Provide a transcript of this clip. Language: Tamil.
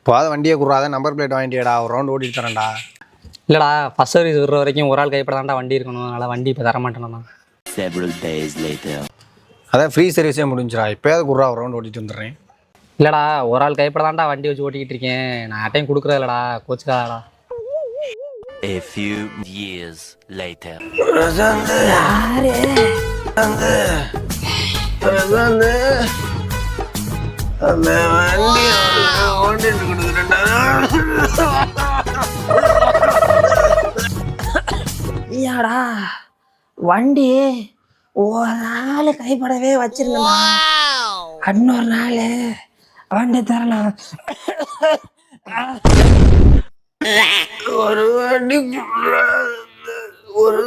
இப்போது வண்டியை குறாத நம்பர் பிளேட் வாங்கிட்டியடா ஒரு ரவுண்ட் ஓட்டிட்டு தரேன்டா. இல்லைடா ஃபர்ஸ்ட் சர்வீஸ் விடுற வரைக்கும் ஒரு ஆள் கைப்பட வண்டி இருக்கணும். அதனால் வண்டி இப்போ தரமாட்டேன். Several days later. அதான் ஃப்ரீ சர்வீஸே முடிஞ்சிடா. இப்போயாவது குறா ஒரு ரவுண்ட் ஓட்டிட்டு வந்துடுறேன். இல்லைடா ஒரு ஆள் கைப்பட வண்டி வச்சு ஓட்டிக்கிட்டு இருக்கேன். நான் யார்ட்டையும் கொடுக்குறது இல்லைடா, கோச்சுக்காடா. A few years later. ஐயாடா வண்டி ஒரு நாள் கைப்படவே வச்சிருந்தா இன்னொரு நாள் வண்டி தரலாம். ஒரு வண்டி ஒரு